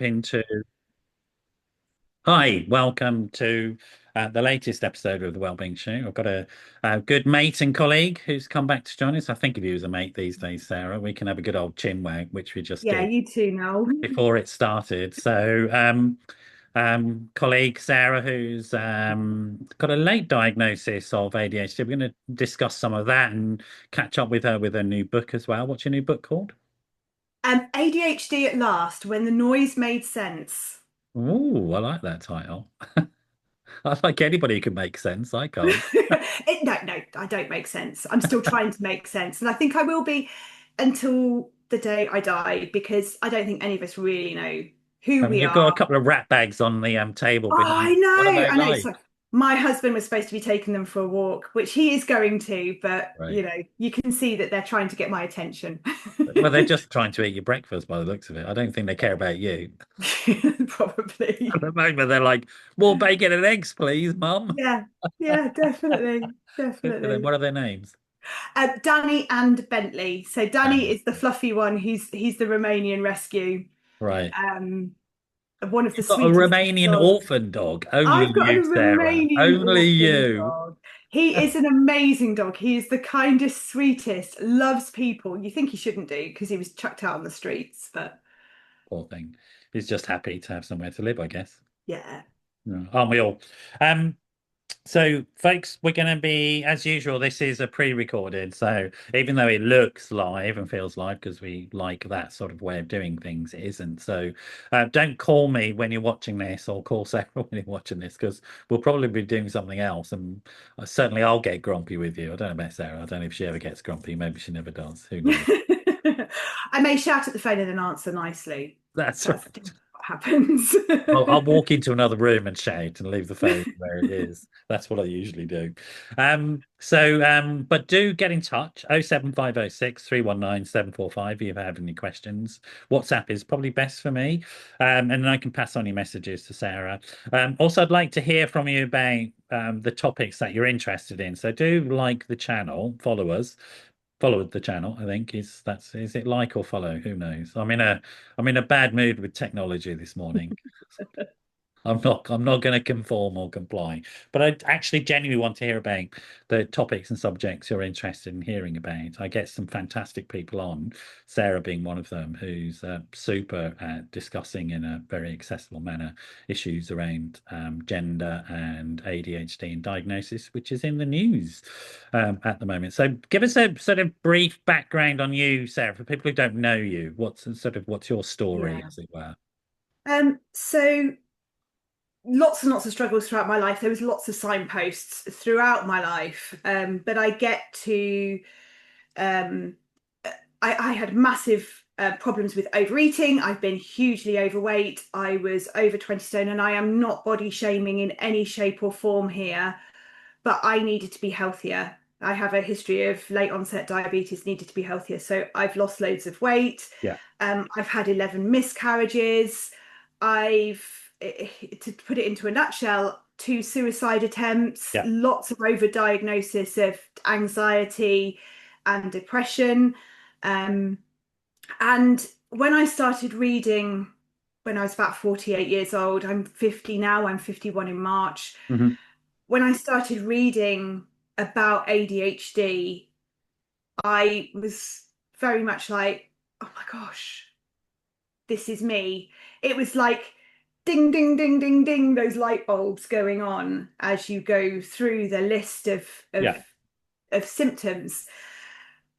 Into Hi, welcome to the latest episode of the Wellbeing Show. I've got a good mate and colleague who's come back to join us. I think of you as a mate these days, Sarah. We can have a good old chin wag, which we just Yeah, did you too, Noel. before it started. Colleague Sarah, who's got a late diagnosis of ADHD. We're going to discuss some of that and catch up with her with a new book as well. What's your new book called? ADHD at last, when the noise made sense. Oh, I like that title. I like anybody who can make sense. I can't. No, I don't make sense. I'm still trying to make sense, and I think I will be until the day I die, because I don't think any of us really know who I mean, we you've got a are. couple of rat bags on the table Oh, I behind. What are know, they I know. It's like? like my husband was supposed to be taking them for a walk, which he is going to, but Right. you can see that they're trying to get my attention. Well, they're just trying to eat your breakfast by the looks of it. I don't think they care about you. At Probably. the moment, they're like, more bacon and eggs, please, Mum. Yeah, yeah, definitely, Good for them. definitely. What are their names? Danny and Bentley. So Danny Um, is the fluffy one. He's the Romanian rescue. right. Um, One of the You've got a sweetest Romanian dogs. orphan dog. Only I've got a you, Sarah. Romanian Only orphan you. dog. He is an amazing dog. He is the kindest, sweetest, loves people. You think he shouldn't do because he was chucked out on the streets, but Poor thing. He's just happy to have somewhere to live, I guess. yeah. Yeah. Aren't we all? Um, So, folks, we're going to be, as usual, this is a pre-recorded. So, even though it looks live and feels live because we like that sort of way of doing things, it isn't. So, don't call me when you're watching this or call Sarah when you're watching this because we'll probably be doing something else. And certainly I'll get grumpy with you. I don't know about Sarah. I don't know if she ever gets grumpy. Maybe she never does. Who knows? I may shout at the phone and then answer nicely. That's That's right. what happens. I'll walk into another room and shout and leave the phone where it is. That's what I usually do. But do get in touch. 07506 319 745 if you have any questions. WhatsApp is probably best for me. And then I can pass on your messages to Sarah. Also, I'd like to hear from you about the topics that you're interested in. So do like the channel, follow the channel. I think is it like or follow? Who knows? I'm in a bad mood with technology this morning. I'm not going to conform or comply, but I actually genuinely want to hear about the topics and subjects you're interested in hearing about. I get some fantastic people on, Sarah being one of them, who's super at discussing in a very accessible manner issues around gender and ADHD and diagnosis, which is in the news at the moment. So give us a sort of brief background on you, Sarah, for people who don't know you. What's your story, Yeah. as it were? So lots and lots of struggles throughout my life. There was lots of signposts throughout my life. But I get to um I had massive problems with overeating. I've been hugely overweight. I was over 20 stone, and I am not body shaming in any shape or form here, but I needed to be healthier. I have a history of late onset diabetes, needed to be healthier. So I've lost loads of weight. Yeah. I've had 11 miscarriages. I've, to put it into a nutshell, two suicide attempts, Yeah. lots of overdiagnosis of anxiety and depression. Um, and when I started reading, when I was about 48 years old, I'm 50 now, I'm 51 in March. Mhm. When I started reading about ADHD, I was very much like, oh my gosh, this is me. It was like ding, ding, ding, ding, ding, those light bulbs going on as you go through the list Yeah. of symptoms.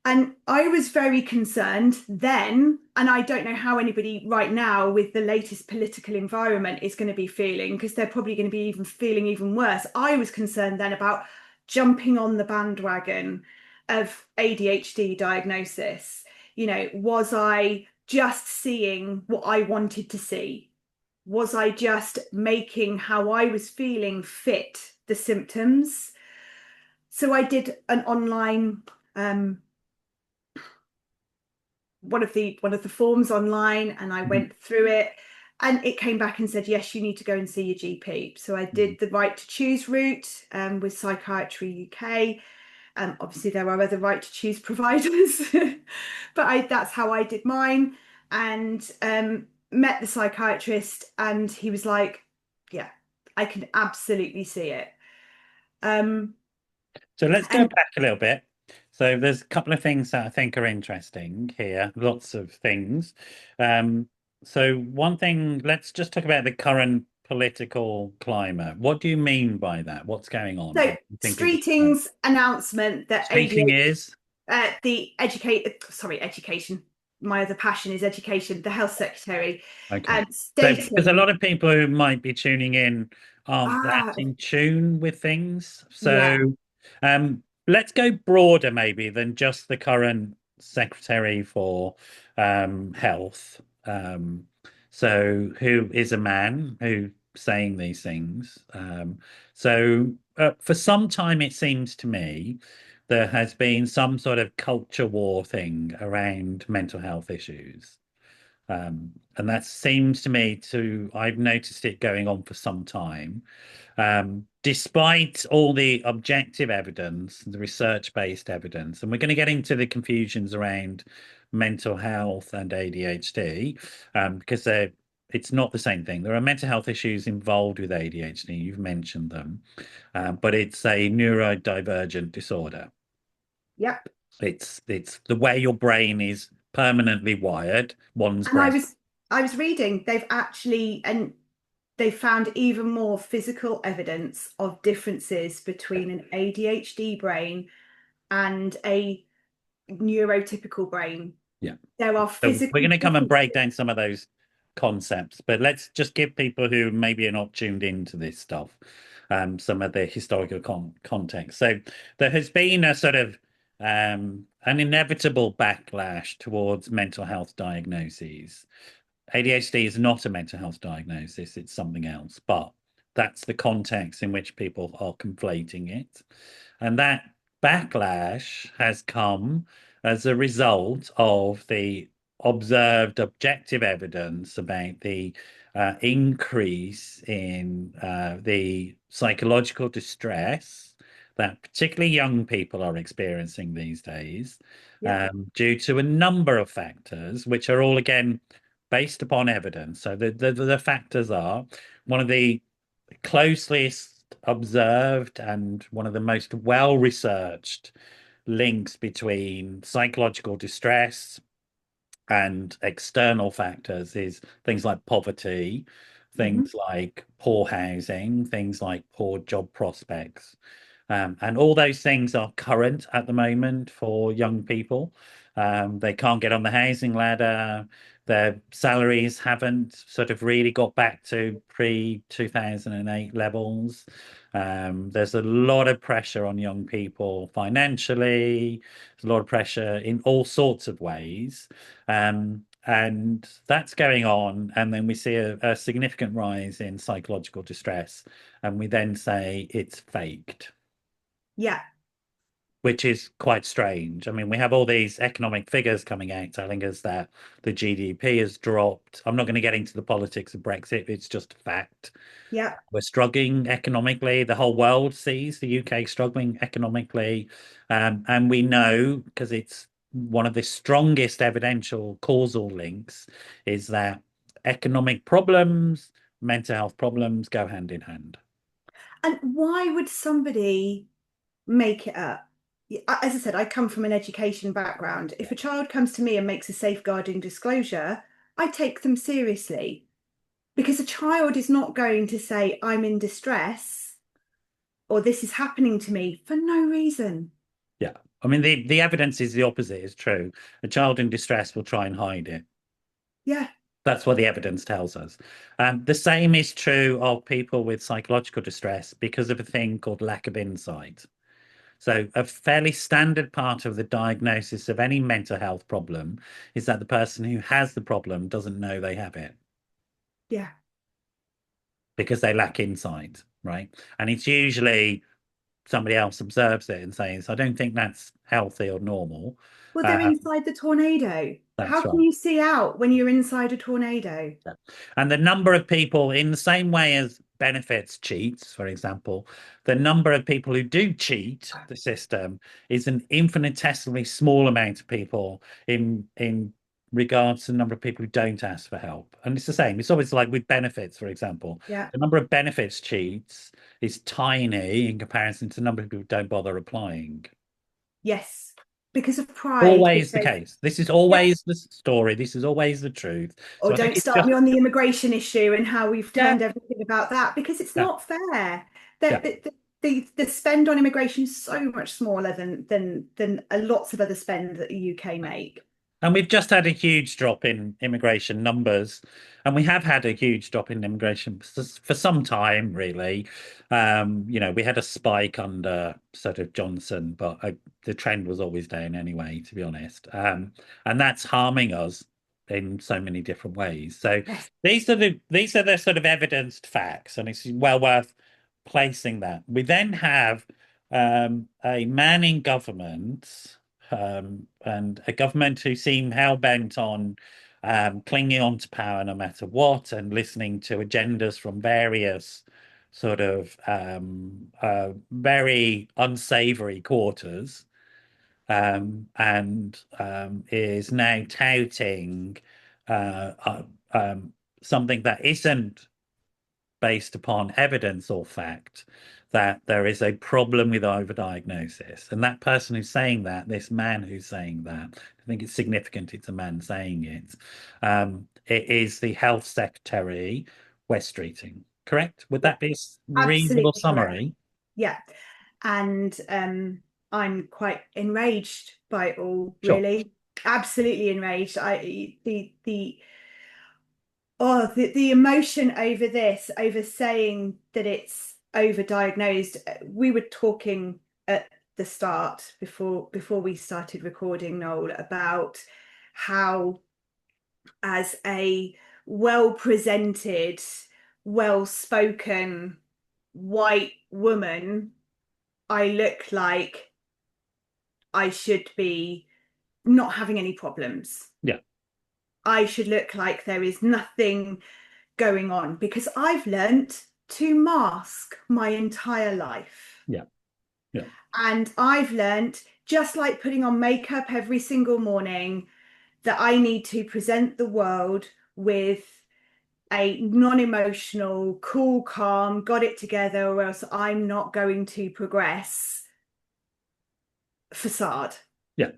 And I was very concerned then, and I don't know how anybody right now with the latest political environment is going to be feeling, because they're probably going to be even feeling even worse. I was concerned then about jumping on the bandwagon of ADHD diagnosis. Was I just seeing what I wanted to see? Was I just making how I was feeling fit the symptoms? So I did an online one of the forms online, and I Mhm. went through it, and it came back and said, yes, you need to go and see your GP. So I Mhm. did the right to choose route with Psychiatry UK. Obviously there are other right to choose providers, but that's how I did mine. And met the psychiatrist and he was like, yeah, I can absolutely see it. Um, So let's go and back a little bit. So there's a couple of things that I think are interesting here, lots of things. Um, so one thing, let's just talk about the current political climate. What do you mean by that? What's going on? so What do you think is Streeting's announcement that Streeting is? the education. My other passion is education. The health secretary Okay. So because a stating, lot of people who might be tuning in aren't that ah, in tune with things. yeah, So let's go broader maybe than just the current Secretary for Health. So who is a man who saying these things. So for some time it seems to me there has been some sort of culture war thing around mental health issues. And that seems to me I've noticed it going on for some time. Despite all the objective evidence, the research-based evidence, and we're going to get into the confusions around mental health and ADHD, because it's not the same thing. There are mental health issues involved with ADHD, you've mentioned them, but it's a neurodivergent disorder. yep. It's the way your brain is permanently wired, one's And brain. I was reading they've actually and they found even more physical evidence of differences between an ADHD brain and a neurotypical brain. Yeah. There are So we're physical going to come and break differences. down some of those concepts, but let's just give people who maybe are not tuned into this stuff some of the historical context. So there has been a sort of an inevitable backlash towards mental health diagnoses. ADHD is not a mental health diagnosis, it's something else, but that's the context in which people are conflating it. And that backlash has come as a result of the observed objective evidence about the increase in the psychological distress that particularly young people are experiencing these days, Yep. due to a number of factors, which are all again based upon evidence. So the factors are one of the closest observed and one of the most well researched links between psychological distress and external factors is things like poverty, Mhm. things like poor housing, things like poor job prospects. And all those things are current at the moment for young people. They can't get on the housing ladder. Their salaries haven't sort of really got back to pre-2008 levels. There's a lot of pressure on young people financially. There's a lot of pressure in all sorts of ways. And that's going on. And then we see a significant rise in psychological distress. And we then say it's faked, Yeah. which is quite strange. I mean, we have all these economic figures coming out telling us that the GDP has dropped. I'm not going to get into the politics of Brexit, it's just a fact. Yeah. We're struggling economically. The whole world sees the UK struggling economically. And we know, because it's one of the strongest evidential causal links, is that economic problems, mental health problems go hand in hand. And why would somebody make it up? As I said, I come from an education background. If a child comes to me and makes a safeguarding disclosure, I take them seriously because a child is not going to say, I'm in distress or this is happening to me for no reason. Yeah. I mean, the evidence is the opposite is true. A child in distress will try and hide it. Yeah. That's what the evidence tells us. The same is true of people with psychological distress because of a thing called lack of insight. So, a fairly standard part of the diagnosis of any mental health problem is that the person who has the problem doesn't know they have it Yeah. because they lack insight, right? And it's usually somebody else observes it and says, I don't think that's healthy or normal. Well, they're Uh, inside the tornado. How that's can right. you see out when you're inside a tornado? Yeah. And the number of people, in the same way as benefits cheats, for example, the number of people who do cheat the system is an infinitesimally small amount of people in regards to the number of people who don't ask for help. And it's the same. It's always like with benefits, for example. Yeah. The number of benefits cheats is tiny in comparison to the number of people who don't bother applying. Yes. Because of pride. Always the Because, case. This is yeah. always the story. This is always the truth. Or So I think don't it's start just, me on the immigration issue and how we've yeah, turned everything about that, because it's yeah, not fair. yeah. The spend on immigration is so much smaller than a lots of other spend that the UK make. And we've just had a huge drop in immigration numbers, and we have had a huge drop in immigration for some time, really. We had a spike under sort of Johnson, but the trend was always down anyway, to be honest. And that's harming us in so many different ways. So Yes. these are the sort of evidenced facts, and it's well worth placing that. We then have a man in government and a government who seem hell-bent on clinging on to power no matter what, and listening to agendas from various sort of very unsavory quarters, and is now touting something that isn't based upon evidence or fact, that there is a problem with overdiagnosis. And that person who's saying that, this man who's saying that, I think it's significant it's a man saying it, it is the Health Secretary, West Streeting. Correct? Would that be a reasonable Absolutely correct. summary? Yeah. And I'm quite enraged by it all, Sure. really. Absolutely enraged. The emotion over this, over saying that it's overdiagnosed. We were talking at the start before we started recording, Noel, about how, as a well-presented, well-spoken white woman, I look like I should be not having any problems. Yeah. I should look like there is nothing going on, because I've learnt to mask my entire life. Yeah. Yeah. And I've learnt, just like putting on makeup every single morning, that I need to present the world with a non-emotional, cool, calm, got it together, or else I'm not going to progress facade. Yeah.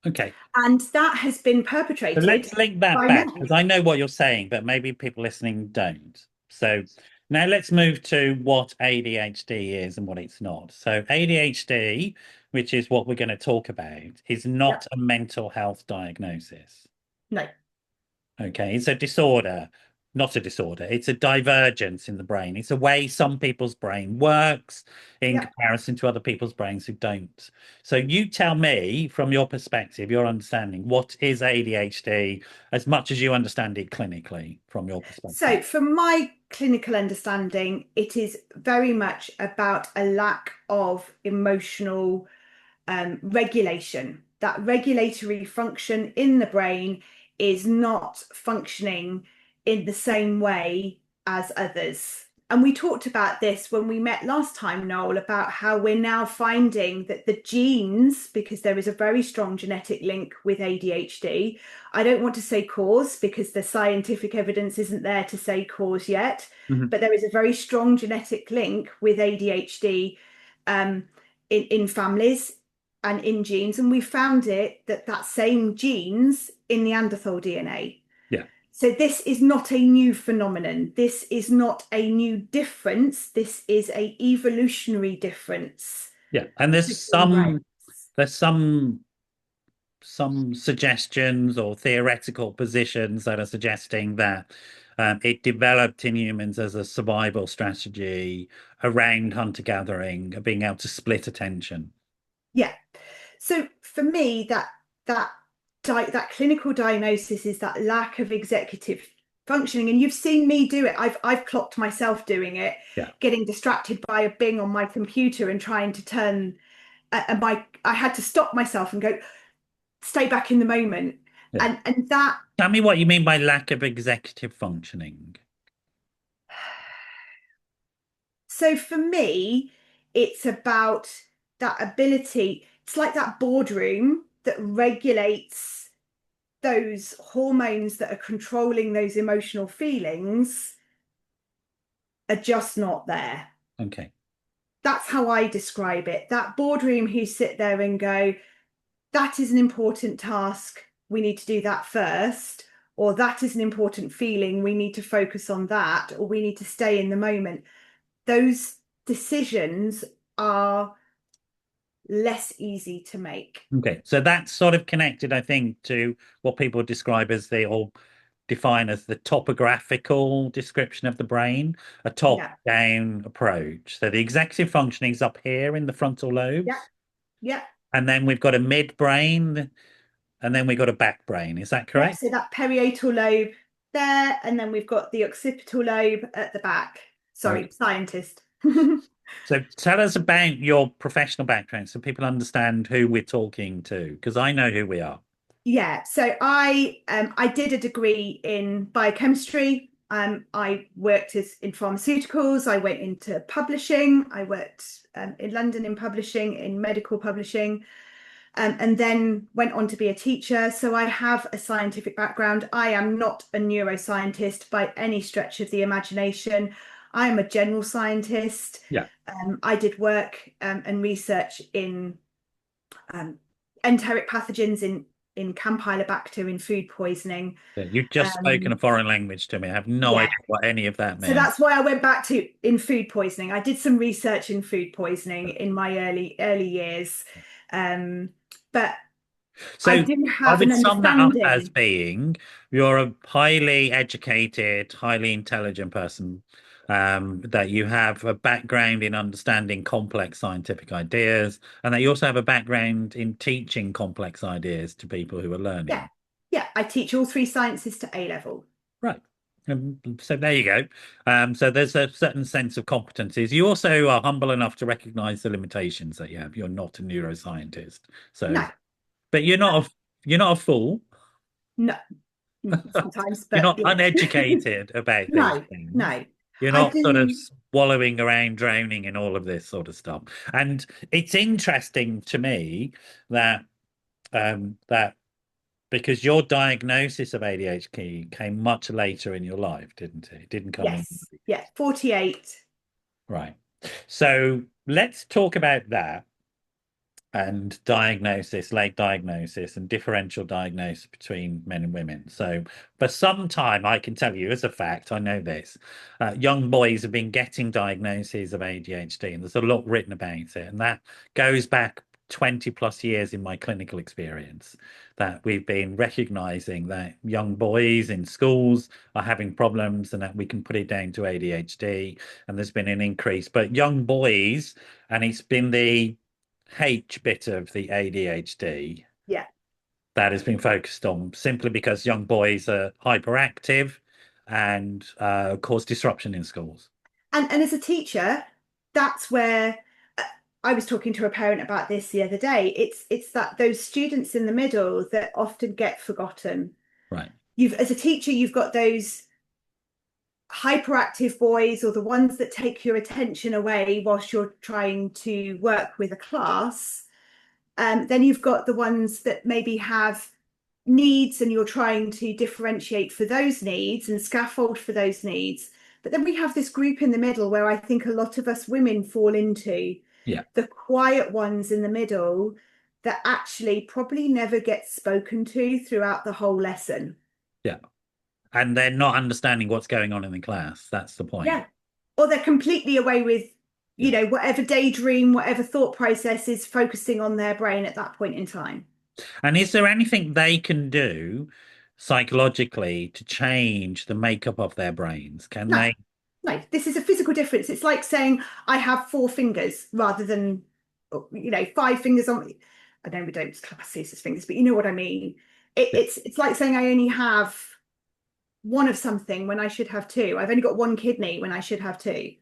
Okay. And that has been So perpetrated let's link that by back, men. because I know what you're saying, but maybe people listening don't. So now let's move to what ADHD is and what it's not. So ADHD, which is what we're going to talk about, is Yep. not a mental health diagnosis. No. Okay, it's a disorder, not a disorder. It's a divergence in the brain. It's a way some people's brain works in Yep. comparison to other people's brains who don't. So you tell me, from your perspective, your understanding, what is ADHD as much as you understand it clinically from your perspective? So, from my clinical understanding, it is very much about a lack of emotional regulation. That regulatory function in the brain is not functioning in the same way as others. And we talked about this when we met last time, Noel, about how we're now finding that the genes, because there is a very strong genetic link with ADHD. I don't want to say cause, because the scientific evidence isn't there to say cause yet, Mhm. but there is a very strong genetic link with ADHD in families and in genes. And we found that same genes in Neanderthal DNA. Yeah. So this is not a new phenomenon. This is not a new difference. This is a evolutionary difference Yeah. And between brains. there's some suggestions or theoretical positions that are suggesting that it developed in humans as a survival strategy around hunter-gathering, being able to split attention. Yeah. So for me, that clinical diagnosis is that lack of executive functioning, and you've seen me do it. I've clocked myself doing it, Yeah. getting distracted by a Bing on my computer and trying to turn I had to stop myself and go, stay back in the moment. Yeah. And that, Tell me what you mean by lack of executive functioning. so for me, it's about that ability. It's like that boardroom that regulates those hormones that are controlling those emotional feelings are just not there. Okay. That's how I describe it. That boardroom who sit there and go, that is an important task, we need to do that first, or that is an important feeling, we need to focus on that, or we need to stay in the moment. Those decisions are less easy to make. Okay. So that's sort of connected, I think, to what people describe as or define as the topographical description of the brain, a Yeah, top-down approach. So the executive functioning is up here in the frontal yeah, lobes, yeah. and then we've got a midbrain, and then we've got a back brain. Is that Yeah, correct? so that parietal lobe there, and then we've got the occipital lobe at the back. Okay. Sorry, scientist. So tell us about your professional background so people understand who we're talking to, because I know who we are. Yeah, so I did a degree in biochemistry. I worked in pharmaceuticals. I went into publishing. I worked in London in publishing, in medical publishing, and then went on to be a teacher. So I have a scientific background. I am not a neuroscientist by any stretch of the imagination. I am a general scientist. Yeah. I did work and research in enteric pathogens in Campylobacter in food poisoning. You've just spoken a Um, foreign language to me. I have no yeah, idea what any of that so means. that's why I went back to in food poisoning. I did some research in food poisoning in my early years, um, but I So didn't I have an would sum that up as understanding. being you're a highly educated, highly intelligent person, that you have a background in understanding complex scientific ideas, and that you also have a background in teaching complex ideas to people who are Yeah, learning. yeah. I teach all three sciences to A level. Right. So there you go. So there's a certain sense of competencies. You also are humble enough to recognize the limitations that you have. You're not a neuroscientist. So, No, but you're not a fool. no, sometimes, You're but not yeah, uneducated about these no, things. no. You're I not sort of do. wallowing around, drowning in all of this sort of stuff. And it's interesting to me that that because your diagnosis of ADHD came much later in your life, didn't it? It didn't come in. Yes, yeah. 48. Right. So let's talk about that and diagnosis, late diagnosis, and differential diagnosis between men and women. So, for some time, I can tell you as a fact, I know this, young boys have been getting diagnoses of ADHD, and there's a lot written about it. And that goes back 20 plus years in my clinical experience that we've been recognizing that young boys in schools are having problems and that we can put it down to ADHD. And there's been an increase. But young boys, and it's been the H bit of the ADHD Yeah. that has been focused on simply because young boys are hyperactive and cause disruption in schools. And as a teacher, that's where uh, I was talking to a parent about this the other day. It's that those students in the middle that often get forgotten. Right. You've as a teacher, you've got those hyperactive boys or the ones that take your attention away whilst you're trying to work with a class. Then you've got the ones that maybe have needs and you're trying to differentiate for those needs and scaffold for those needs. But then we have this group in the middle where I think a lot of us women fall into Yeah. the quiet ones in the middle that actually probably never get spoken to throughout the whole lesson. Yeah. And they're not understanding what's going on in the class. That's the point. Yeah. Or they're completely away with, Yeah. whatever daydream, whatever thought process is focusing on their brain at that point in time. And is there anything they can do psychologically to change the makeup of their brains? Can No, they? no, this is a physical difference. It's like saying I have four fingers rather than, five fingers on. I know we don't class these as fingers, but you know what I mean. Yeah. It's like saying I only have one of something when I should have two. I've only got one kidney when I should have two.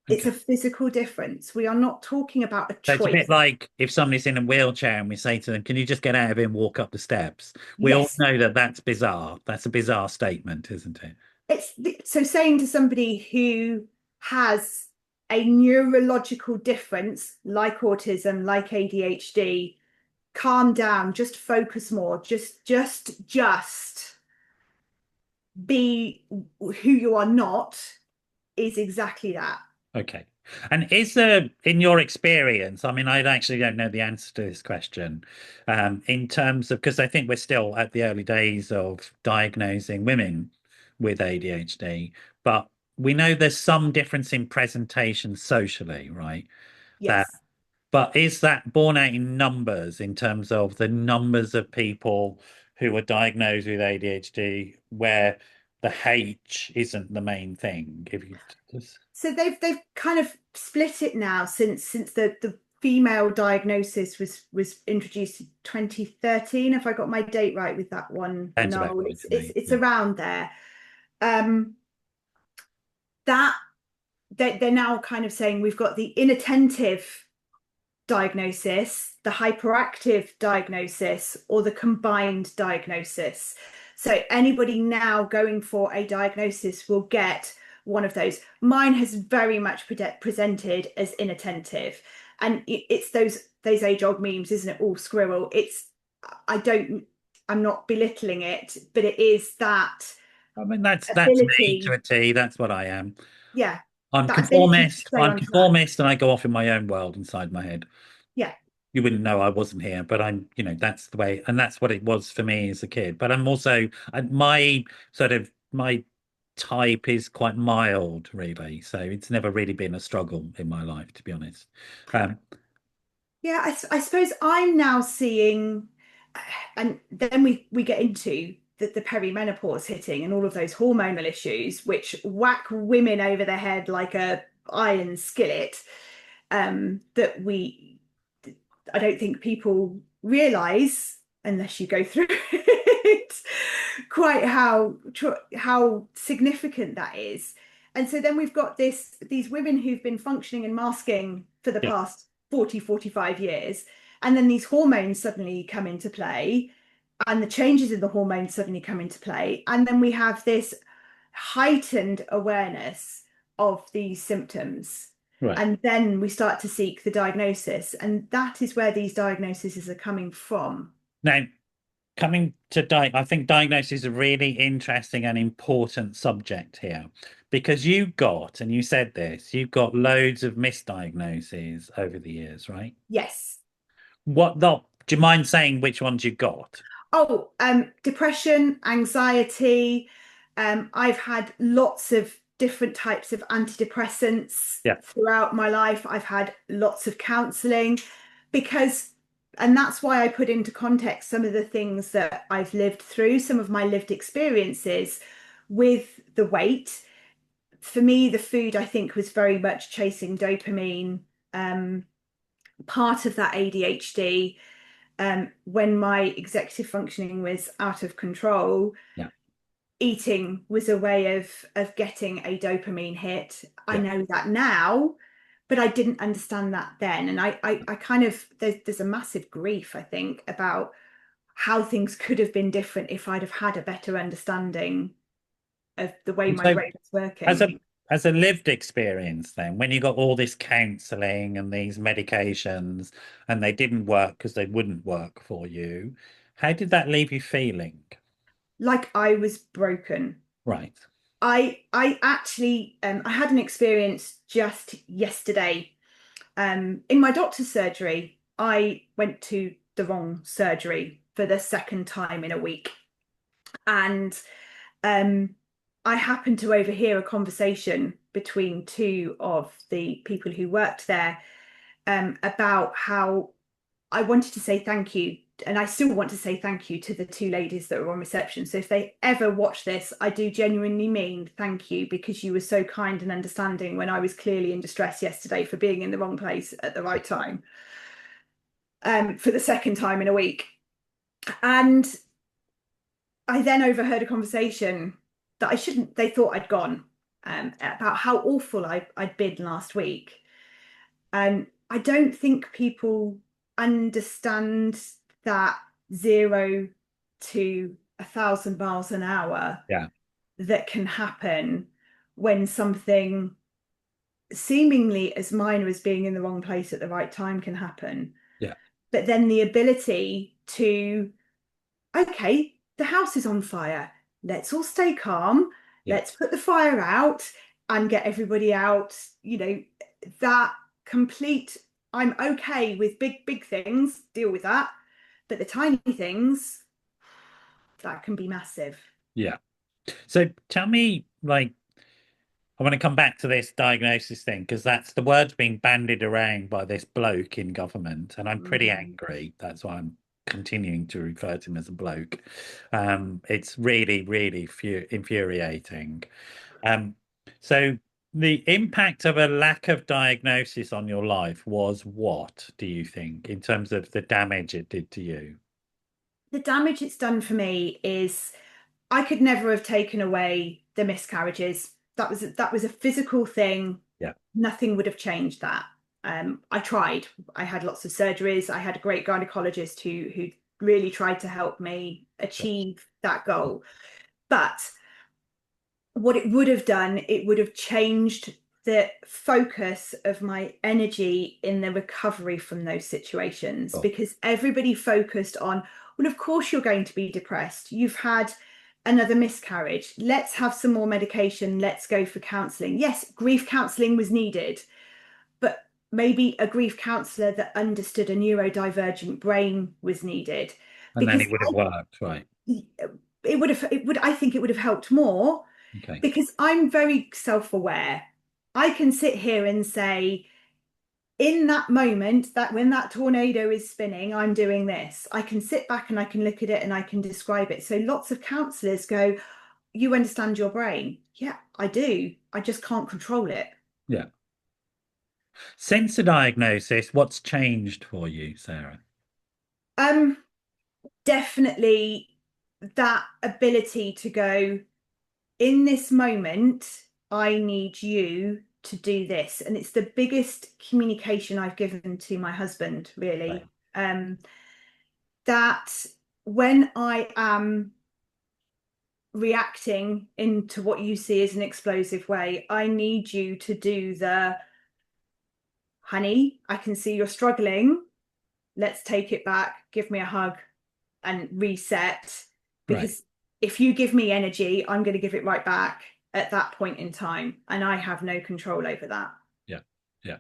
It's Okay. a physical difference. We are not talking about a So it's a bit choice. like if somebody's in a wheelchair and we say to them, "Can you just get out of it and walk up the steps?" We all Yes, know that that's bizarre. That's a bizarre statement, isn't it? so saying to somebody who has a neurological difference like autism, like ADHD, calm down, just focus more, just be who you are not, is exactly that. Okay. And is there, in your experience, I mean, I actually don't know the answer to this question, in terms of, because I think we're still at the early days of diagnosing women with ADHD, but we know there's some difference in presentation socially, right? That, Yes. but is that borne out in numbers in terms of the numbers of people who are diagnosed with ADHD where the H isn't the main thing? If you just So they've kind of split it now since the female diagnosis was introduced in 2013, if I got my date right with that one, sounds about Noel. right It's to it's me. it's Yeah. around there. Um, that they're now kind of saying we've got the inattentive diagnosis, the hyperactive diagnosis, or the combined diagnosis. So anybody now going for a diagnosis will get one of those. Mine has very much presented as inattentive, and it's those age-old memes, isn't it? All squirrel. I don't. I'm not belittling it, but it is that I mean, that's me to ability. a T. That's what I am. Yeah, I'm that ability to conformist. stay I'm on track. conformist, and I go off in my own world inside my head. Yeah. You wouldn't know I wasn't here, but I'm, that's the way, and that's what it was for me as a kid. But I'm also, my sort of my type is quite mild, really. So it's never really been a struggle in my life, to be honest. Um, Yeah, I suppose I'm now seeing, and then we get into the perimenopause hitting and all of those hormonal issues, which whack women over the head like a iron skillet. That I don't think people realise unless you go through it, quite how significant that is. And so then we've got these women who've been functioning and masking for the yeah, past 40, 45 years. And then these hormones suddenly come into play, and the changes in the hormones suddenly come into play. And then we have this heightened awareness of these symptoms. right. And then we start to seek the diagnosis. And that is where these diagnoses are coming from. Now, coming to I think diagnosis is a really interesting and important subject here because and you said this, you've got loads of misdiagnoses over the years, right? Yes. Do you mind saying which ones you got? Oh, depression, anxiety. I've had lots of different types of antidepressants Yeah, throughout my life. I've had lots of counselling because, and that's why I put into context some of the things that I've lived through, some of my lived experiences with the weight. For me, the food, I think, was very much chasing dopamine, part of that ADHD. When my executive functioning was out of control, yeah, eating was a way of getting a dopamine hit. I yeah. know that now, but I didn't understand that then. And I kind of there's a massive grief, I think, about how things could have been different if I'd have had a better understanding of the way And my so brain was as working. a lived experience then, when you got all this counseling and these medications and they didn't work because they wouldn't work for you, how did that leave you feeling? Like I was broken. Right. I actually I had an experience just yesterday. In my doctor's surgery, I went to the wrong surgery for the second time in a week. And um, I happened to overhear a conversation between two of the people who worked there, about how I wanted to say thank you. And I still want to say thank you to the two ladies that were on reception. So if they ever watch this, I do genuinely mean thank you, because you were so kind and understanding when I was clearly in distress yesterday for being in the wrong place at the right time, for the second time in a week. And I then overheard a conversation that I shouldn't, they thought I'd gone, about how awful I'd been last week. And I don't think people understand that 0 to 1,000 miles an hour Yeah. that can happen when something seemingly as minor as being in the wrong place at the right time can happen. Yeah. but then the ability to, okay, the house is on fire. Let's all stay calm. Yeah. Let's put the fire out and get everybody out. That complete, I'm okay with big things, deal with that. But the tiny things, that can be massive. Yeah. So tell me, like, I want to come back to this diagnosis thing because that's the word's being bandied around by this bloke in government, and I'm pretty Mhm. angry. That's why I'm continuing to refer to him as a bloke. It's really, really infuriating. Um, so the impact of a lack of diagnosis on your life was what, do you think, in terms of the damage it did to you? The damage it's done for me is I could never have taken away the miscarriages. That was a physical thing. Yeah. Nothing would have changed that. I tried. I had lots of surgeries. I had a great gynecologist who really tried to help me achieve that goal. But what it would have done, it would have changed the focus of my energy in the recovery from those situations, Oh. because everybody focused on, well, of course you're going to be depressed. You've had another miscarriage. Let's have some more medication. Let's go for counselling. Yes, grief counselling was needed, but maybe a grief counsellor that understood a neurodivergent brain was needed, And then because it would have worked, right? I think it would have helped more, Okay. because I'm very self-aware. I can sit here and say, in that moment, that when that tornado is spinning, I'm doing this. I can sit back and I can look at it and I can describe it. So lots of counsellors go, you understand your brain. Yeah, I do. I just can't control it. Yeah. Since the diagnosis, what's changed for you, Sarah? Um, Definitely that ability to go, in this moment, I need you to do this. And it's the biggest communication I've given to my husband, Right. really. That when I am reacting into what you see as an explosive way, I need you to do the, honey, I can see you're struggling. Let's take it back. Give me a hug and reset. Right. Because if you give me energy, I'm going to give it right back at that point in time. And I have no control over that. Yeah. Yeah.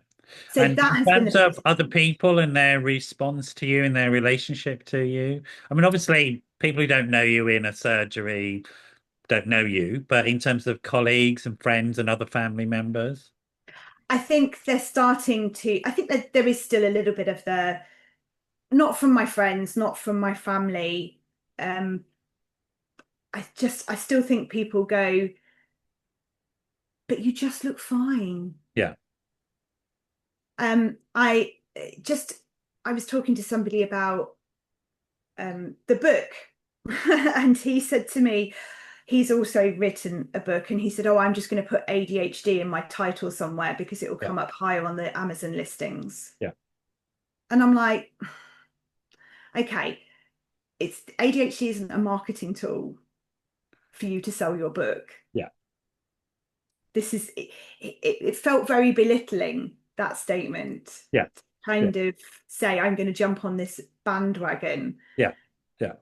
So And that in has been the terms of biggest other change. people and their response to you and their relationship to you, I mean, obviously, people who don't know you in a surgery don't know you, but in terms of colleagues and friends and other family members, I think they're starting to, I think that there is still a little bit of the, not from my friends, not from my family. I still think people go, but you just look fine. yeah, I just, I was talking to somebody about the book, and he said to me, he's also written a book, and he said, oh, I'm just going to put ADHD in my title somewhere because it will yeah, come up higher on the Amazon listings. yeah, And I'm like, okay, it's ADHD isn't a marketing tool for you to sell your book. yeah, This is it felt very belittling, that statement. yeah, yeah, Kind of say, I'm going to jump on this bandwagon. yeah, yeah.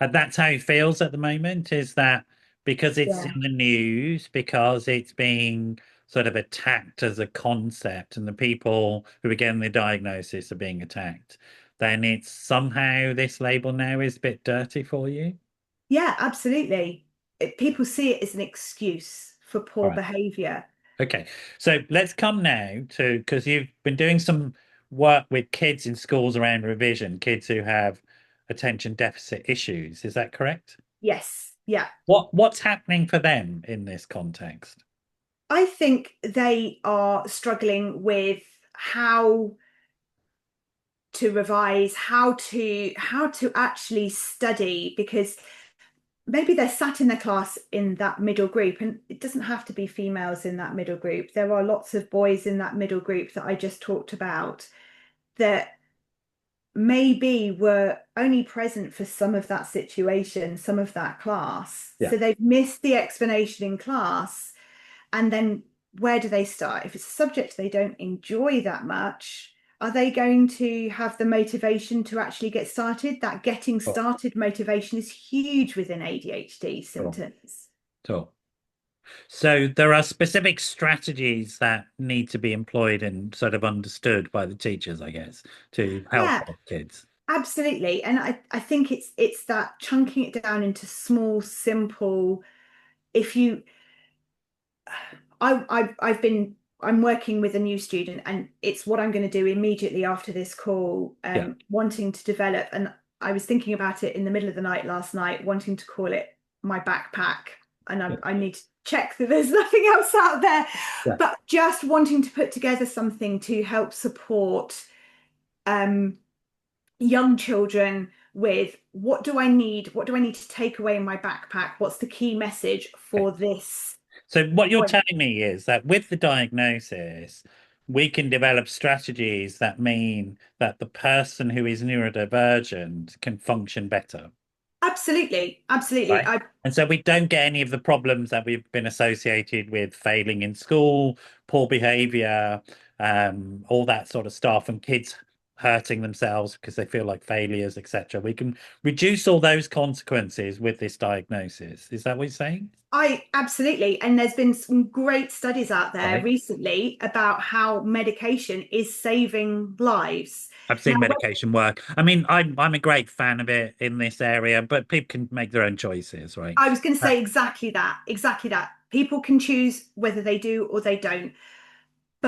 And that's how it feels at the moment, is that because it's Yeah. in the news, because it's being sort of attacked as a concept, and the people who are getting the diagnosis are being attacked, then it's somehow this label now is a bit dirty for you. Yeah, absolutely. People see it as an excuse for All poor right. behavior. Okay, so let's come now to, because you've been doing some work with kids in schools around revision, kids who have attention deficit issues. Is that correct? Yes, yeah. What's happening for them in this context? I think they are struggling with how to revise, how to actually study, because maybe they're sat in their class in that middle group, and it doesn't have to be females in that middle group. There are lots of boys in that middle group that I just talked about that maybe were only present for some of that situation, some of that class. Yeah, So they've missed the explanation in class. And then where do they start? If it's a subject they don't enjoy that much, Are they going to have the motivation to actually get started? That getting Sure. started motivation is huge within ADHD Sure. symptoms. Sure. So there are specific strategies that need to be employed and sort of understood by the teachers, I guess, to help Yeah, our kids. absolutely. And I think it's that chunking it down into small, simple. If you I'm working with a new student, and it's what I'm going to do immediately after this call, Yeah. wanting to develop. And I was thinking about it in the middle of the night last night, wanting to call it my backpack. And Yeah. I need to check that there's nothing else out there, Yeah. but just wanting to put together something to help support um, young children with what do I need? What do I need to take away in my backpack? What's the key message Okay. for this So what you're point? telling me is that with the diagnosis, we can develop strategies that mean that the person who is neurodivergent can function better, Absolutely, absolutely. right? And so we don't get any of the problems that we've been associated with failing in school, poor behavior, all that sort of stuff, and kids hurting themselves because they feel like failures, etc. We can reduce all those consequences with this diagnosis. Is that what you're saying? I absolutely, and there's been some great studies out there Right. recently about how medication is saving lives. I've Now, seen medication work. I mean, I'm a great fan of it in this area, but people can make their own choices, right? I was going to say exactly that, exactly that. People can choose whether they do or they don't.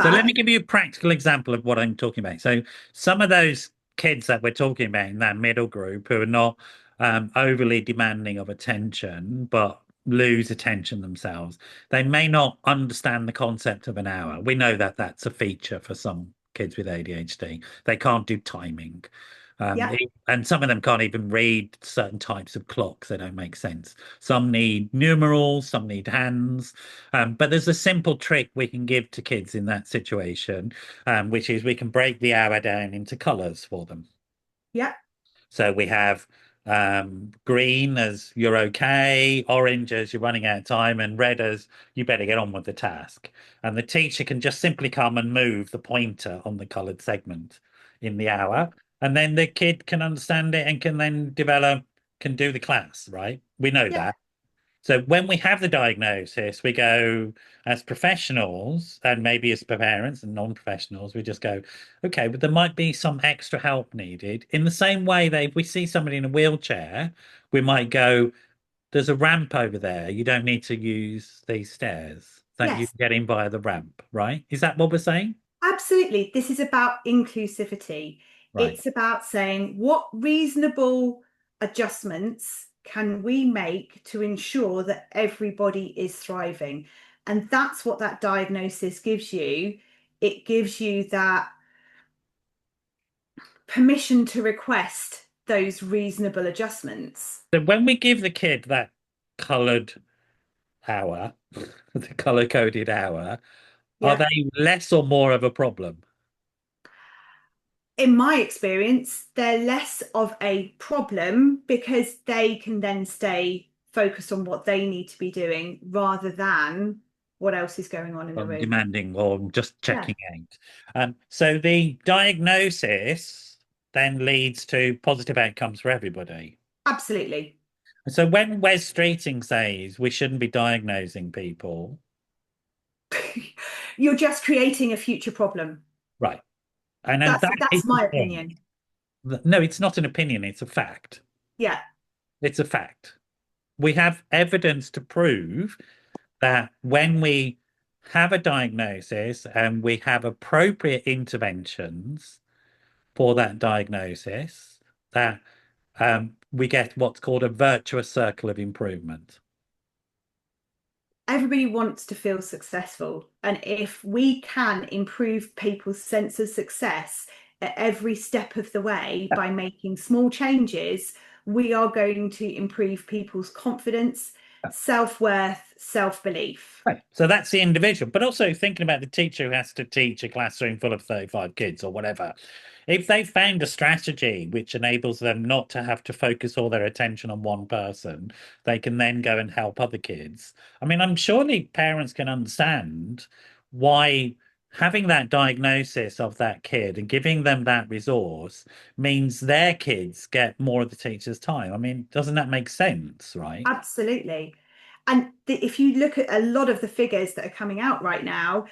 So let But me give you a practical example of what I'm talking about. So some of those kids that we're talking about in that middle group who are not overly demanding of attention, but lose attention themselves, they may not understand the concept of an hour. We know that that's a feature for some kids with ADHD. They can't do timing. yeah, And some of them can't even read certain types of clocks. They don't make sense. Some need numerals, some need hands. But there's a simple trick we can give to kids in that situation, which is we can break the hour down into colors for them. yeah, So we have green as you're okay, orange as you're running out of time, and red as you better get on with the task. And the teacher can just simply come and move the pointer on the colored segment in the hour. And then the kid can understand it and can then develop, can do the class, right? We know yeah, that. So when we have the diagnosis, we go as professionals and maybe as parents and non-professionals, we just go, okay, but there might be some extra help needed. In the same way that if we see somebody in a wheelchair, we might go, there's a ramp over there. You don't need to use these stairs. That you yes, can get in via the ramp, right? Is that what we're saying? absolutely. This is about inclusivity. Right. It's about saying what reasonable adjustments can we make to ensure that everybody is thriving? And that's what that diagnosis gives you. It gives you that permission to request those reasonable adjustments. So when we give the kid that colored hour, the color coded hour, are Yeah. they less or more of a problem? In my experience, they're less of a problem because they can then stay focused on what they need to be doing rather than what else is going on in the room. Demanding or just Yeah, checking out. So the diagnosis then leads to positive outcomes for everybody. absolutely. So when Wes Streeting says we shouldn't be diagnosing people, You're just creating a future problem. right? And that is That's the my thing. opinion. No, it's not an opinion, it's a fact. Yeah, It's a fact. We have evidence to prove that when we have a diagnosis and we have appropriate interventions for that diagnosis, that we get what's called a virtuous circle of improvement. everybody wants to feel successful. And if we can improve people's sense of success at every step of the way by making small changes, we are going to improve people's confidence, self-worth, self-belief. Right. So that's the individual, but also thinking about the teacher who has to teach a classroom full of 35 kids or whatever. If they found a strategy which enables them not to have to focus all their attention on one person, they can then go and help other kids. I mean, I'm surely parents can understand why having that diagnosis of that kid and giving them that resource means their kids get more of the teacher's time. I mean, doesn't that make sense, right? Absolutely. And if you look at a lot of the figures that are coming out right now,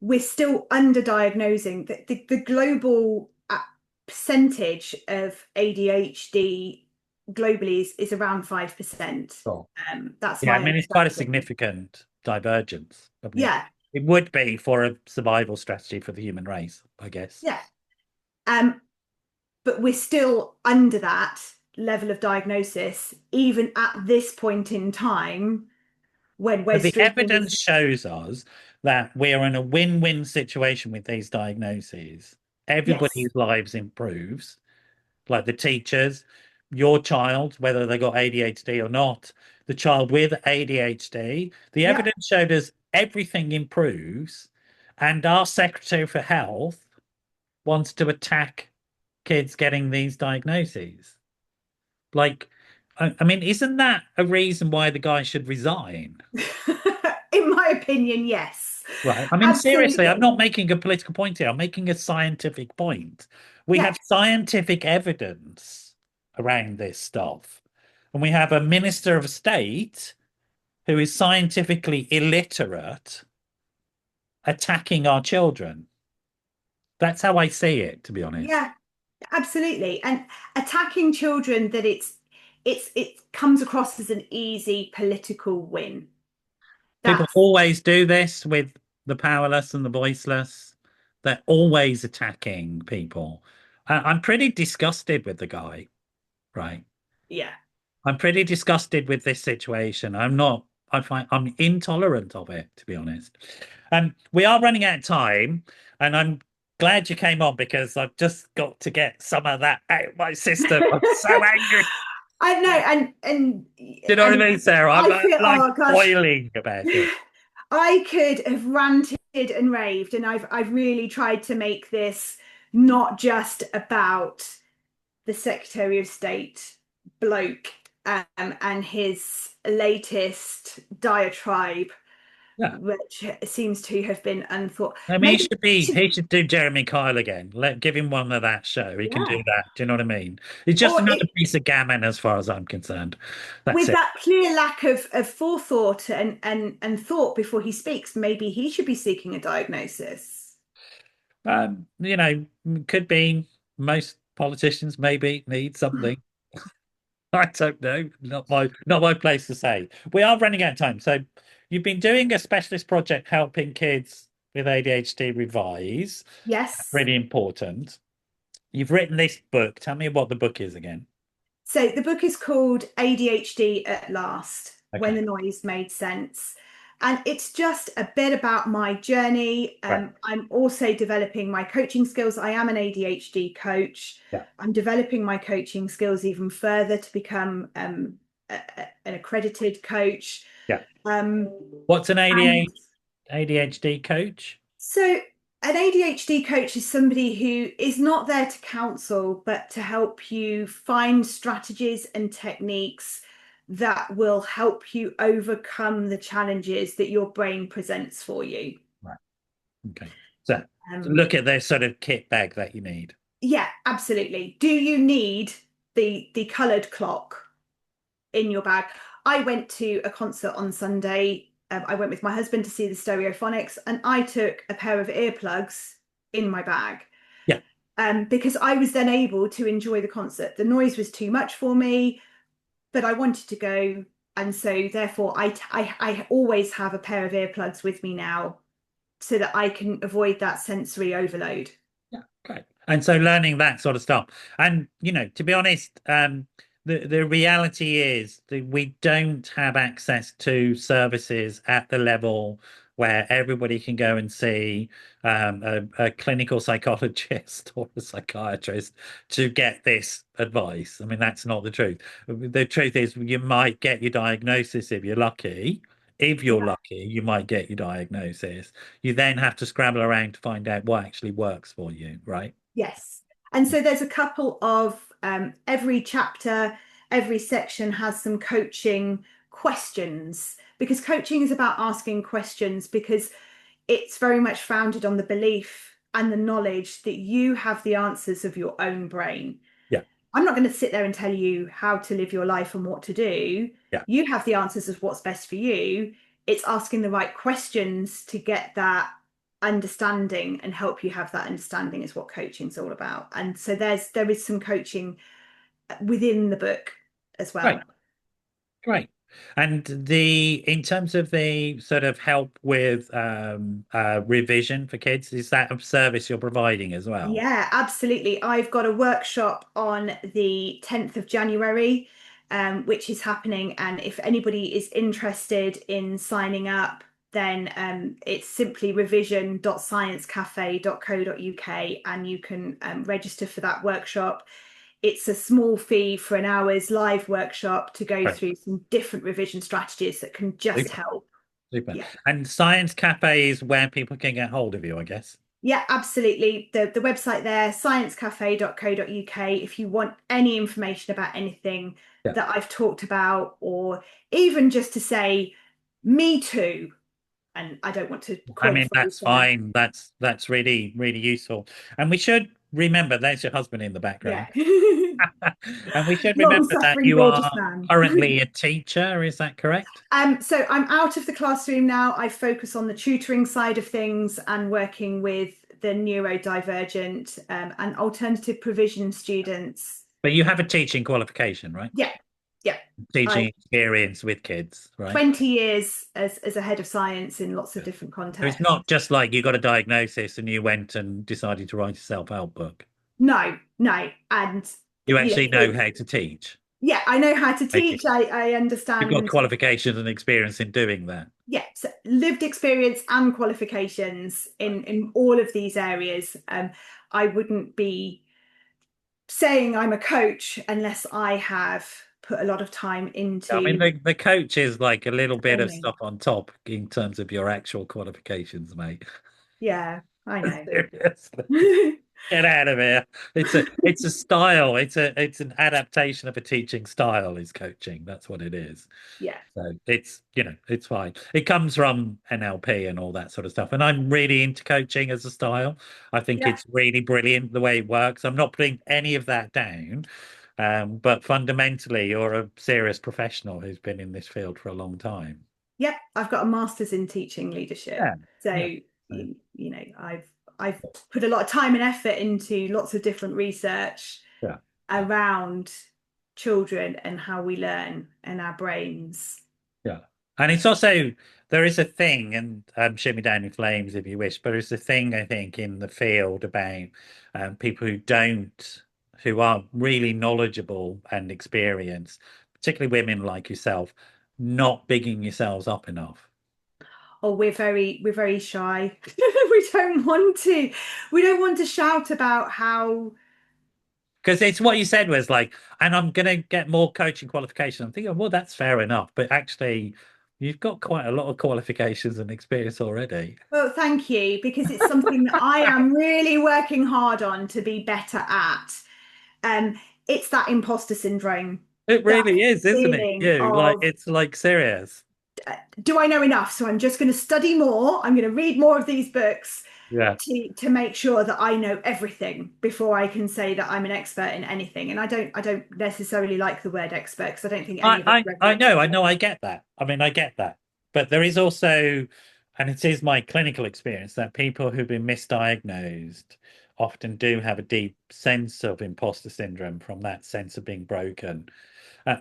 we're still underdiagnosing. The global percentage of ADHD globally is around 5%. Sure. That's Yeah, I my mean, it's quite a understanding. significant divergence. I mean, Yeah, it would be for a survival strategy for the human race, I guess. yeah. Um, but we're still under that level of diagnosis, even at this point in time when But the streaming evidence is, shows us that we're in a win-win situation with these diagnoses. yes, Everybody's lives improves, like the teachers, your child, whether they got ADHD or not, the child with ADHD. The yeah, evidence showed us everything improves, and our Secretary for Health wants to attack kids getting these diagnoses. Like, I mean, isn't that a reason why the guy should resign? in my opinion, yes, Right. I mean, seriously, I'm absolutely, not making a political point here. I'm making a scientific point. We yeah, have scientific evidence around this stuff. And we have a minister of state who is scientifically illiterate attacking our children. That's how I see it, to be honest. yeah, absolutely. And attacking children that it comes across as an easy political win. People That's always do this with the powerless and the voiceless. They're always attacking people. I'm pretty disgusted with the guy, right? yeah. I'm pretty disgusted with this situation. I'm not, I find I'm intolerant of it, to be honest. We are running out of time, and I'm glad you came on because I've just got to get some of that out of my system. I'm so angry. I know, and Do you know what I mean, Sarah? I'm I feel, like oh gosh, boiling about it. I could have ranted and raved, and I've really tried to make this not just about the Secretary of State bloke and his latest diatribe, Yeah. which seems to have been unthought. I mean, Maybe we should, he should do Jeremy Kyle again. Give him one of that show. He can do yeah, that. Do you know what I mean? He's just or another it, piece of gammon as far as I'm concerned. That's with it. that clear lack of forethought and thought before he speaks, maybe he should be seeking a diagnosis. You know, could be most politicians maybe need something. I don't know. Not my place to say. We are running out of time. So you've been doing a specialist project helping kids with ADHD revise. Yes. Really important. You've written this book. Tell me what the book is again. So the book is called ADHD at Last, When Okay. the Noise Made Sense. And it's just a bit about my journey. Right. I'm also developing my coaching skills. I am an ADHD coach. Yeah. I'm developing my coaching skills even further to become an accredited coach. Yeah. Um, What's an and ADHD coach? so, an ADHD coach is somebody who is not there to counsel, but to help you find strategies and techniques that will help you overcome the challenges that your brain presents for you. Right. Okay. So Um, look at the sort of kit bag that you need. yeah, absolutely. Do you need the coloured clock in your bag? I went to a concert on Sunday. I went with my husband to see the Stereophonics, and I took a pair of earplugs in my bag Yeah. because I was then able to enjoy the concert. The noise was too much for me, but I wanted to go, and so therefore I always have a pair of earplugs with me now so that I can avoid that sensory overload. Yeah, great. And so learning that sort of stuff. And to be honest, the reality is that we don't have access to services at the level where everybody can go and see a clinical psychologist or a psychiatrist to get this advice. I mean, that's not the truth. The truth is you might get your diagnosis if you're lucky. If you're Yeah. lucky, you might get your diagnosis. You then have to scramble around to find out what actually works for you, right? Yes. And so there's a couple of every chapter, every section has some coaching questions because coaching is about asking questions because it's very much founded on the belief and the knowledge that you have the answers of your own brain. Yeah. I'm not going to sit there and tell you how to live your life and what to do. Yeah. You have the answers of what's best for you. It's asking the right questions to get that understanding and help you have that understanding is what coaching's all about. And so there is some coaching within the book as Great. well. Great. And in terms of the sort of help with revision for kids, is that a service you're providing as well? Yeah, absolutely. I've got a workshop on the 10th of January, which is happening. And if anybody is interested in signing up, then it's simply revision.sciencecafe.co.uk and you can register for that workshop. It's a small fee for an hour's live workshop to go Right. through some different revision strategies that can just Super. help. Super. Yeah. And Science Cafe is where people can get hold of you, I guess. Yeah, absolutely. The website there, sciencecafe.co.uk, if you want any information about anything Yeah. that I've talked about, or even just to say, me too. And I don't want to I mean, qualify that's for, fine. That's really, really useful. And we should remember there's your husband in the yeah. background. And we should Long remember that suffering, you gorgeous are man. currently a teacher, is that correct? So I'm out of the classroom now. I focus on the tutoring side of things and working with the neurodivergent and alternative provision students. But you have a teaching qualification, right? Yeah, yeah. Teaching I experience with kids, right? 20 years as a head of science in lots of different So it's contexts. not just like you got a diagnosis and you went and decided to write a self-help book. No, no. And You yeah, actually know how to teach. yeah, I know how to teach. Basically. I You've got understand, qualifications and experience in doing that. yeah, so lived experience and qualifications in all of these areas. I wouldn't be saying I'm a coach unless I have put a lot of time I mean, into the coach is like a little bit of training. stuff on top in terms of your actual qualifications, mate. Yeah, I know. Seriously. Get out of here. It's a style. It's an adaptation of a teaching style is coaching. That's what it is. Yeah, So it's fine. It comes from NLP and all that sort of stuff. And I'm really into coaching as a style. I think yeah, it's really brilliant the way it works. I'm not putting any of that down. But fundamentally, you're a serious professional who's been in this field for a long time. yeah. I've got a master's in teaching leadership. Yeah. So Yeah. I've put a lot of time and effort into lots of different research Yeah. Yeah. around children and how we learn and our brains. Yeah. And it's also, there is a thing, and shoot me down in flames if you wish, but there's a thing, I think, in the field about people who are really knowledgeable and experienced, particularly women like yourself, not bigging yourselves up enough. Oh, we're very shy. We don't want to shout about how. Because it's what you said was like, and I'm going to get more coaching qualifications. I'm thinking, well, that's fair enough. But actually, you've got quite a lot of qualifications and experience already. Well, thank you, because it's something that I am really working hard on to be better at. It's that imposter syndrome, It that really is, isn't it? feeling You like of, it's like serious. do I know enough? So I'm just going to study more. I'm going to read more of these books Yeah. to make sure that I know everything before I can say that I'm an expert in anything. And I don't necessarily like the word expert because I don't think any of us are ever I know, experts. I get that. I mean, I get that. But there is also, and it is my clinical experience that people who've been misdiagnosed often do have a deep sense of imposter syndrome from that sense of being broken.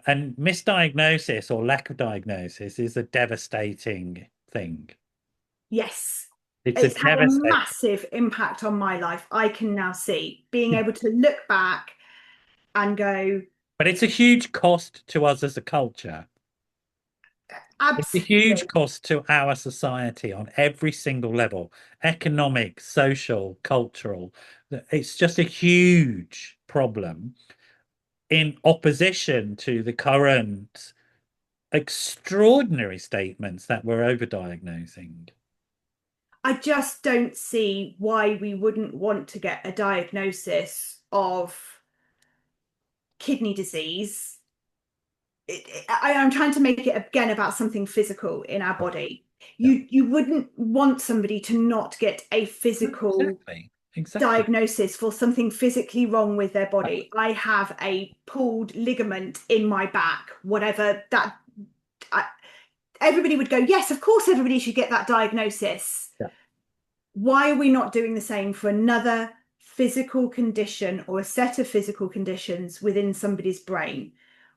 And misdiagnosis or lack of diagnosis is a devastating thing. Yes. It's a It's had a devastating, massive impact on my life. I can now see being able to look back and go, but it's a huge cost to us as a culture. It's a huge absolutely. cost to our society on every single level, economic, social, cultural. It's just a huge problem in opposition to the current extraordinary statements that we're overdiagnosing. I just don't see why we wouldn't want to get a diagnosis of kidney disease. I'm trying to make it again about something physical in our body. Yeah. You wouldn't want somebody to not get a physical Exactly. Exactly. diagnosis for something physically wrong with their body. I have a pulled ligament in my back, whatever that. I, everybody would go, yes, of course, everybody should get that diagnosis. Yeah. Why are we not doing the same for another physical condition or a set of physical conditions within somebody's brain?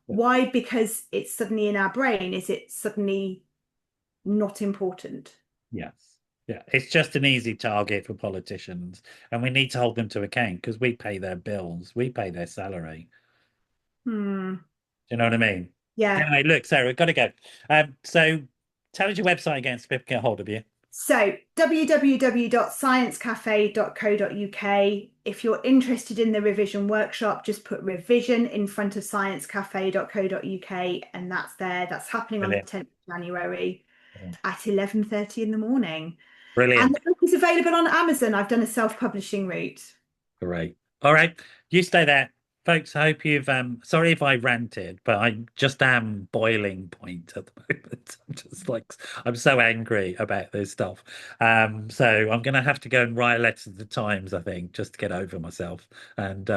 Yeah. Why? Because it's suddenly in our brain. Is it suddenly not important? Yes. Yeah. It's just an easy target for politicians, and we need to hold them to account because we pay their bills, we pay their salary. Hmm. Do you know what I mean? Yeah. Anyway, look, Sarah, we've got to go. So tell us your website again so people can get hold of you. So www.sciencecafe.co.uk. If you're interested in the revision workshop, just put revision in front of sciencecafe.co.uk and that's there. That's happening on the Brilliant. 10th of January Brilliant. at 11:30 in the morning. And Brilliant. the book is available on Amazon. I've done a self-publishing route. Great. All right. You stay there. Folks, I hope you've sorry if I ranted, but I just am boiling point at the moment. I'm just like I'm so angry about this stuff. So I'm gonna have to go and write a letter to the Times, I think, just to get over myself. And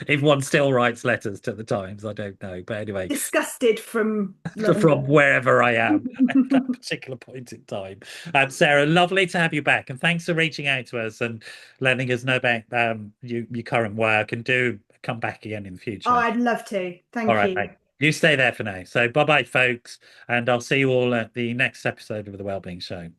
if one still writes letters to the Times, I don't know. But anyway, Disgusted from from London. wherever I am at that particular point in time. Sarah, lovely to have you back, and thanks for reaching out to us and letting us know about your current work. And do come back again in the Oh, future. I'd love to. All Thank right, you. mate. You stay there for now. So bye bye, folks, and I'll see you all at the next episode of the Wellbeing Show.